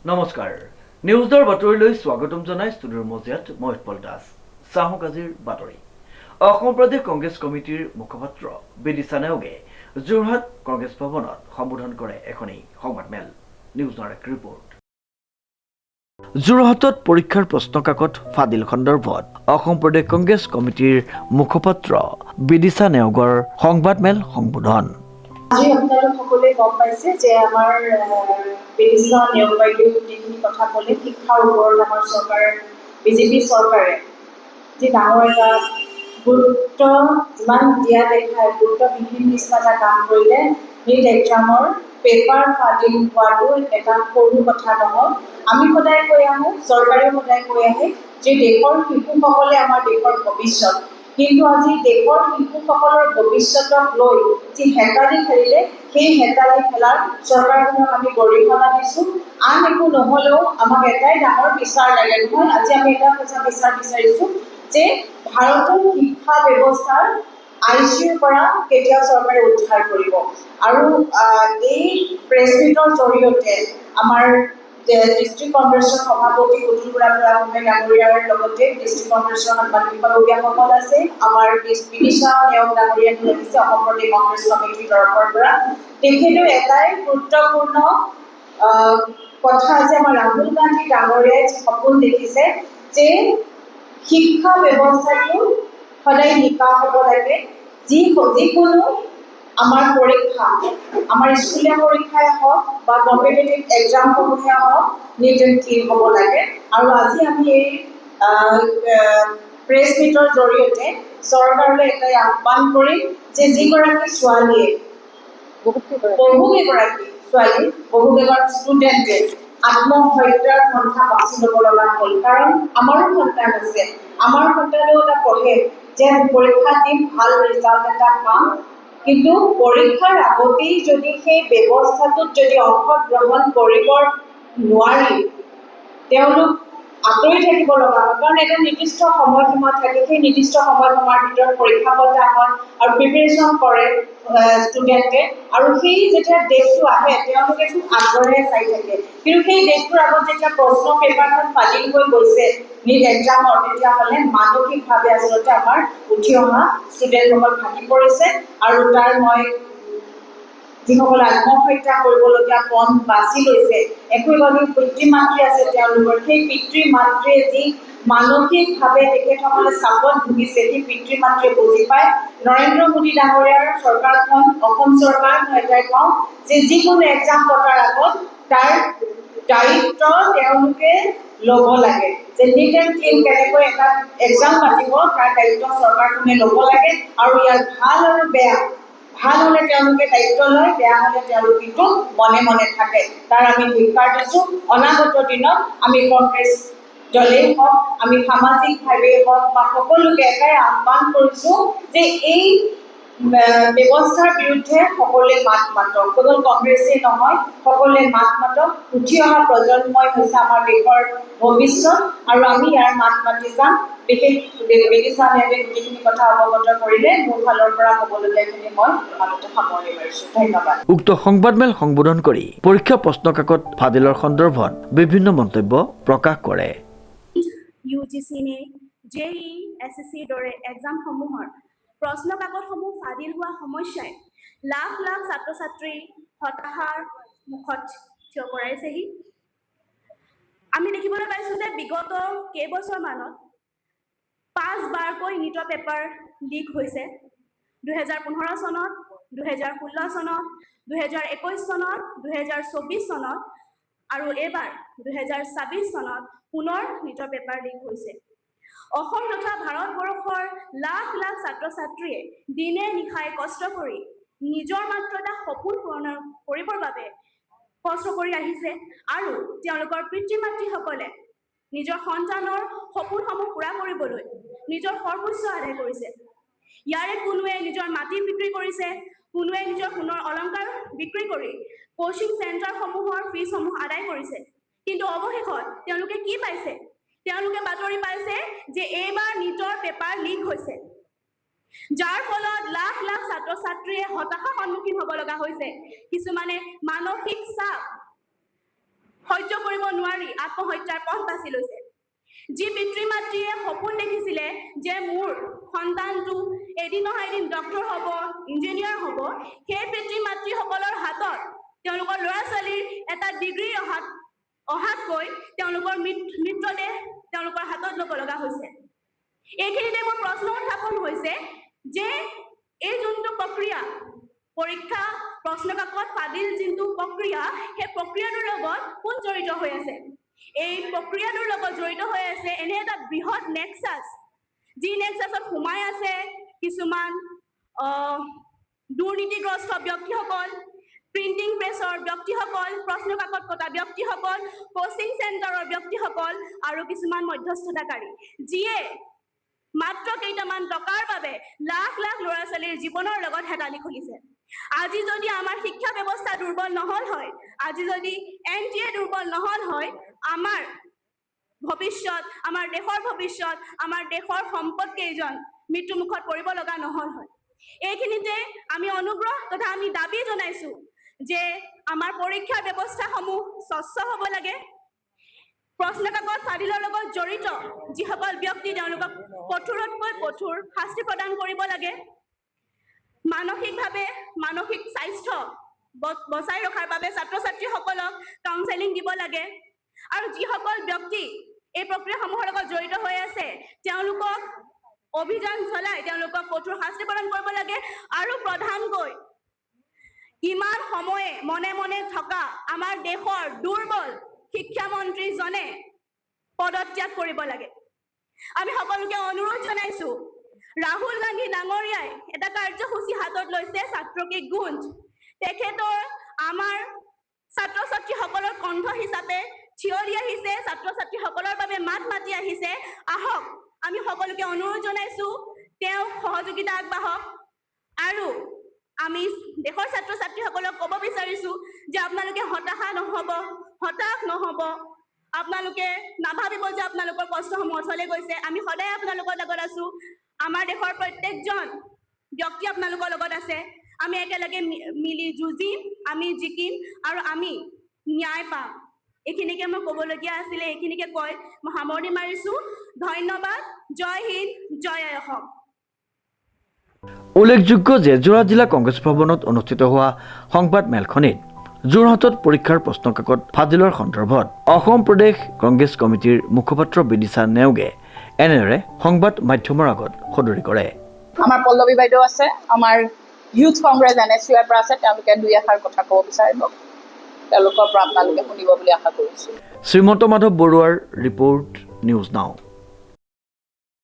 নমস্কাৰ নিউজৰ বাতৰিলৈ স্বাগতম জনাই ষ্টুডিঅ'ৰ মজিয়াত মই উৎপল দাস চাহক আজিৰ বাতৰি অসম প্ৰদেশ কংগ্ৰেছ কমিটিৰ মুখপাত্ৰ বিদিশা নেওগে যোৰহাট কংগ্ৰেছ ভৱনত সম্বোধন কৰে এখনি সংবাদমেল নিউজৰ এক ৰিপৰ্ট যোৰহাটত পৰীক্ষাৰ প্ৰশ্নকাকত ফাদিল সন্দৰ্ভত অসম প্ৰদেশ কংগ্ৰেছ কমিটিৰ মুখপাত্ৰ বিদিশা নেওগৰ সংবাদমেল সম্বোধন আজি আপোনালোক সকলোৱে গম পাইছে যে আমাৰ বিদিশা নেওগ বাইদেউ গোটেইখিনি কথা ক'লে শিক্ষাৰ ওপৰত আমাৰ চৰকাৰ বিজেপি চৰকাৰে যি ডাঙৰ এটা গুৰুত্ব যিমান দিয়া দেখায় গুৰুত্ববিহীন নিচিনা এটা কাম কৰিলে নিট এক্সামৰ পেপাৰ ফাদিল হোৱাটো এটা সৰু কথা নহয় আমি সদায় কৈ আহোঁ চৰকাৰেও সদায় কৈ আহে যে দেশৰ শিশুসকলে আমাৰ দেশৰ ভৱিষ্যত কিন্তু আজি দেশৰ শিশুসকলৰ ভৱিষ্যতক লৈ যি হেতালি খেলিলে সেই হেতালি খেলাৰ চৰকাৰখনক আমি গৰিহণা দিছোঁ আন একো নহ'লেও আমাক এটাই ডাঙৰ বিচাৰ লাগে নহয় আজি আমি এটা কথা বিচাৰিছোঁ যে ভাৰতৰ শিক্ষা ব্যৱস্থাৰ ICUৰ পৰা কেতিয়াও চৰকাৰে উদ্ধাৰ কৰিব আৰু এই প্ৰেছ মিটৰ জৰিয়তে আমাৰ ডিষ্ট্ৰিক্ট কংগ্ৰেছৰ সভাপতি উজ্জ্বল বুঢ়াগোহাঁই ডাঙৰীয়াৰ লগতে ডিষ্ট্ৰিক্ট কংগ্ৰেছৰ সাংবাদিকসকল আছে আমাৰ বিদিশা নেওগ ডাঙৰীয়াক লাগিছে অসম প্ৰদেশ কংগ্ৰেছ কমিটিৰ তৰফৰ পৰা তেখেতেও এটাই গুৰুত্বপূৰ্ণ কথা আছে আমাৰ ৰাহুল গান্ধী ডাঙৰীয়াই যি সপোন দেখিছে যে শিক্ষা ব্যৱস্থাটো সদায় নিকা হ'ব লাগে যিকোনো আমাৰ পৰীক্ষা আমাৰ স্কুলীয়া পৰীক্ষাই হওক বা কম্পিটিটিভ এক্সামসমূহে হওক নিট এণ্ড ক্লিন হ'ব লাগে আৰু আজি আমি এই প্ৰেছ মিটৰ জৰিয়তে চৰকাৰলৈ এটাই আহ্বান কৰিম যে যিগৰাকী ছোৱালীয়ে বহুকেইগৰাকী ছোৱালী বহুকেইগৰাকী ষ্টুডেণ্টে আত্মহত্যাৰ পন্থা বাছি ল'ব লগা হ'ল কাৰণ আমাৰো সন্তান আছে আমাৰ সন্তানেও এটা পঢ়ে যে পৰীক্ষা দিম ভাল ৰিজাল্ট এটা পাম কিন্তু পৰীক্ষাৰ আগতেই যদি সেই ব্যৱস্থাটোত যদি অংশগ্ৰহণ কৰিব নোৱাৰি তেওঁলোক আঁতৰি থাকিব লগা হয় কাৰণ এটা নিৰ্দিষ্ট সময়সীমা থাকে সেই নিৰ্দিষ্ট সময়সীমাৰ ভিতৰত পৰীক্ষা পতা হয় আৰু প্ৰিপেৰেশ্যন কৰে ষ্টুডেণ্টে আৰু সেই যেতিয়া ডেটটো আহে তেওঁলোকে খুব আগ্ৰহেৰে চাই থাকে কিন্তু সেই ডেটটোৰ আগত যেতিয়া প্ৰশ্ন পেপাৰখন ফাদিল হৈ গৈছে নিট এক্সামৰ তেতিয়াহ'লে মানসিকভাৱে আচলতে আমাৰ উঠি অহা ষ্টুডেণ্টসকল ভাগি পৰিছে আৰু তাৰ মই যিসকলে আত্মহত্যা কৰিবলগীয়া পথ বাছি লৈছে একোগৰাকী পিতৃ মাতৃ আছে তেওঁলোকৰ সেই পিতৃ মাতৃয়ে যি মানসিকভাৱে তেখেতসকলে চাপত ভুগিছে সেই পিতৃ মাতৃয়ে বুজি পায় নৰেন্দ্ৰ মোদী ডাঙৰীয়াৰ চৰকাৰখন অসম চৰকাৰ মই এটাই কওঁ যে যিকোনো এক্সাম পতাৰ আগত তাৰ দায়িত্ব তেওঁলোকে ল'ব লাগে যে নিট এণ্ড ক্লিন কেনেকৈ এটা এক্সাম পাতিব তাৰ দায়িত্ব চৰকাৰখনে ল'ব লাগে আৰু ইয়াৰ ভাল আৰু বেয়া ভাল হ'লে তেওঁলোকে দায়িত্ব লয় বেয়া হ'লে তেওঁলোক কিন্তু মনে মনে থাকে তাৰ আমি ধিক্কাৰ দিছোঁ অনাগত দিনত আমি কংগ্ৰেছ দলেই হওক আমি সামাজিকভাৱেই হওক বা সকলোকে এটাই আহ্বান কৰিছোঁ যে এই ব্যৱস্থাৰ বিৰুদ্ধে সকলোৱে মাত মাতক কেৱল কংগ্ৰেছেই নহয় সকলোৱে মাত মাতক উঠি অহা প্ৰজন্মই হৈছে আমাৰ দেশৰ ভৱিষ্যত আৰু আমি ইয়াৰ মাত মাতি যাম বিশেষ বিদিশা নেওগে গোটেইখিনি কথা অৱগত কৰিলে মোৰ ফালৰ পৰা ক'বলগীয়াখিনি মই ইমানতে সামৰণি মাৰিছোঁ ধন্যবাদ উক্ত সংবাদমেল সম্বোধন কৰি পৰীক্ষা প্ৰশ্নকাকত ফাদিলৰ সন্দৰ্ভত বিভিন্ন মন্তব্য প্ৰকাশ কৰে UGC নে JEE SSC দৰে এক্সামসমূহৰ প্ৰশ্ন কাকতসমূহ ফাদিল হোৱা সমস্যাই লাখ লাখ ছাত্ৰ ছাত্ৰী হতাশাৰ মুখত থিয় কৰাইছেহি আমি দেখিবলৈ পাইছোঁ যে বিগত কেইবছৰমানত 5 বাৰকৈ নিটৰ পেপাৰ লিক হৈছে 2015 চনত 2016 চনত 2021 চনত 2024 চনত আৰু এবাৰ 2026 চনত পুনৰ নিটৰ পেপাৰ লিক হৈছে অসম তথা ভাৰতবৰ্ষৰ লাখ লাখ ছাত্ৰ ছাত্ৰীয়ে দিনে নিশাই কষ্ট কৰি নিজৰ মাত্ৰ এটা সপোন পূৰণ কৰিবৰ বাবে কষ্ট কৰি আহিছে আৰু তেওঁলোকৰ পিতৃ মাতৃসকলে নিজৰ সন্তানৰ সপোনসমূহ পূৰা কৰিবলৈ নিজৰ সৰ্বোচ্চ আদায় কৰিছে ইয়াৰে কোনোৱে নিজৰ মাটি বিক্ৰী কৰিছে কোনোৱে নিজৰ সোণৰ অলংকাৰ বিক্ৰী কৰি কোচিং চেণ্টাৰসমূহৰ ফিজসমূহ আদায় কৰিছে কিন্তু অৱশেষত তেওঁলোকে কি পাইছে তেওঁলোকে বাতৰি পাইছে যে এইবাৰ নিটৰ পেপাৰ লিক হৈছে যাৰ ফলত লাখ লাখ ছাত্ৰ ছাত্ৰীয়ে হতাশাৰ সন্মুখীন হ'ব লগা হৈছে কিছুমানে মানসিক চাপ সহ্য কৰি কৰিব নোৱাৰি আত্মহত্যাৰ পথ বাছি লৈছে। যি পিতৃ মাতৃয়ে সপোন দেখিছিলে যে মোৰ সন্তানটো এদিন নহয় এদিন ডক্টৰ হ'ব, ইঞ্জিনিয়াৰ হ'ব, সেই পিতৃ মাতৃসকলৰ হাতত তেওঁলোকৰ ল'ৰা ছোৱালীৰ এটা ডিগ্ৰী অহাতকৈ তেওঁলোকৰ মৃতদেহ তেওঁলোকৰ হাতত ল'ব লগা হৈছে। এইখিনিতে মোৰ প্ৰশ্ন উত্থাপন হৈছে যে এই যোনটো প্ৰক্ৰিয়া, পৰীক্ষা প্ৰশ্নকাকত ফাদিল যোনটো প্ৰক্ৰিয়া, সেই প্ৰক্ৰিয়াটোৰ লগত কোন জড়িত হৈ আছে? এই প্ৰক্ৰিয়াটোৰ লগত জড়িত হৈ আছে এনে এটা বৃহৎ নেক্সাছ, যি নেক্সাছত সোমাই আছে কিছুমান দুৰ্নীতিগ্ৰস্ত ব্যক্তিসকল, প্ৰিণ্টিং প্ৰেছৰ ব্যক্তিসকল, প্ৰশ্নকাকত কটা ব্যক্তিসকল, কোচিং চেণ্টাৰৰ ব্যক্তিসকল আৰু কিছুমান মধ্যস্থতাকাৰী, যিয়ে মাত্ৰ কেইটামান টকাৰ বাবে লাখ লাখ ল'ৰা ছোৱালীৰ জীৱনৰ লগত হেতালি খুলিছে। আজি যদি আমাৰ শিক্ষা ব্যৱস্থা দুৰ্বল নহল হয়, আজি যদি NTA দুৰ্বল নহল হয়, আমাৰ ভৱিষ্যত, আমাৰ দেশৰ ভৱিষ্যত, আমাৰ দেশৰ সম্পদ কেইজন মৃত্যুমুখত পৰিব লগা নহল হয়। এইখিনিতে আমি অনুগ্ৰহ তথা আমি দাবী জনাইছো যে আমাৰ পৰীক্ষাৰ ব্যৱস্থাসমূহ স্বচ্ছ হ'ব লাগে। প্ৰশ্নকাকত ফাদিলৰ লগত জড়িত যিসকল ব্যক্তি তেওঁলোকক কঠোৰতকৈ কঠোৰ শাস্তি প্ৰদান কৰিব লাগে। মানসিকভাৱে মানসিক স্বাস্থ্য বচাই ৰখাৰ বাবে ছাত্ৰ ছাত্ৰীসকলক কাউন্সেলিং দিব লাগে। আৰু যিসকল ব্যক্তি এই প্ৰক্ৰিয়াসমূহৰ লগত জড়িত হৈ আছে তেওঁলোকক অভিযান চলাই তেওঁলোকক কঠোৰ শাস্তি প্ৰদান কৰিব লাগে। আৰু প্ৰধানকৈ ইমান সময়ে মনে মনে থকা আমাৰ দেশৰ দুৰ্বল শিক্ষামন্ত্ৰীজনে পদত্যাগ কৰিব লাগে। আমি সকলোকে অনুৰোধ জনাইছো, ৰাহুল গান্ধী ডাঙৰীয়াই এটা কাৰ্যসূচী হাতত লৈছে, ছাত্ৰ কি গুঞ্জ। তেখেতৰ আমাৰ ছাত্ৰ ছাত্ৰীসকলৰ কণ্ঠ হিচাপে থিয় দি আহিছে, ছাত্ৰ ছাত্ৰীসকলৰ বাবে মাত মাতি আহিছে। আহক আমি সকলোকে অনুৰোধ জনাইছো তেওঁক সহযোগিতা আগবাঢ়ক। আৰু আমি দেশৰ ছাত্ৰ ছাত্ৰীসকলক ক'ব বিচাৰিছো যে আপোনালোকে হতাশ নহ'ব, আপোনালোকে নাভাবিব যে আপোনালোকৰ কষ্টসমূহ অথলে গৈছে। আমি সদায় আপোনালোকৰ লগত আছো, আমাৰ দেশৰ প্ৰত্যেকজন ব্যক্তি আপোনালোকৰ লগত আছে। আমি একেলগে মিলি যুঁজিম, আমি জিকিম আৰু আমি ন্যায় পাম। এইখিনিকে মই ক'বলগীয়া আছিলে, এইখিনিকে কৈ মই সামৰণি মাৰিছো। ধন্যবাদ। জয় হিন্দ, জয় অসম। উল্লেখযোগ্য যে যোৰহাট জিলা কংগ্ৰেছ ভৱনত অনুষ্ঠিত হোৱা সংবাদ মেলখনিত যোৰহাটত পৰীক্ষাৰ প্ৰশ্নকাকত ফাদিলৰ সন্দৰ্ভত অসম প্ৰদেশ কংগ্ৰেছ কমিটিৰ মুখপাত্ৰ বিদিশা নেওগে এনেদৰে সংবাদ মাধ্যমৰ আগত সদৰি কৰে। আমাৰ পল্লৱী বাইদেউ আছে, আমাৰ ইউথ কংগ্ৰেছ NSUৰ পৰা আছে, তেওঁলোকে দুই এষাৰ কথা ক'ব বিচাৰিব, তেওঁলোকৰ পৰা আপোনালোকে শুনিব বুলি আশা কৰিছোঁ। শ্ৰীমন্ত মাধৱ বৰুৱাৰ ৰিপৰ্ট, নিউজ নাও।